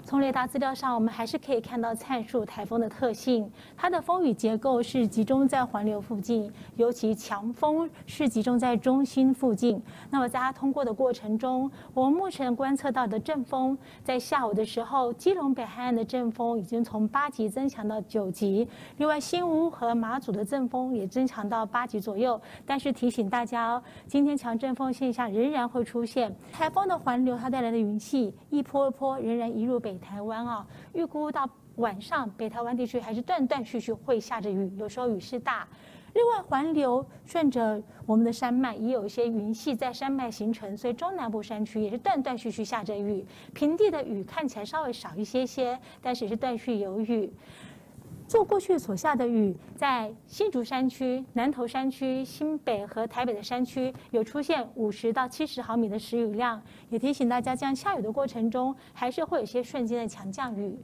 从雷达资料上，我们还是可以看到灿数台风的特性。它的风雨结构是集中在环流附近，尤其强风是集中在中心附近。那么在它通过的过程中，我们目前观测到的阵风，在下午的时候，基隆北海岸的阵风已经从8级增强到9级。另外，新屋和马祖的阵风也增强到8级左右。但是提醒大家哦，今天强阵风现象仍然会出现。台风的环流它带来的云系一波一波仍然移入北台湾啊，预估到晚上北台湾地区还是断断续续会下着雨，有时候雨势大。另外，环流顺着我们的山脉，也有一些云系在山脉形成，所以中南部山区也是断断续续下着雨。平地的雨看起来稍微少一些，但是也是断续有雨。就过去所下的雨，在新竹山区、南投山区、新北和台北的山区有出现50到70毫米的时雨量，也提醒大家，这样下雨的过程中，还是会有一些瞬间的强降雨。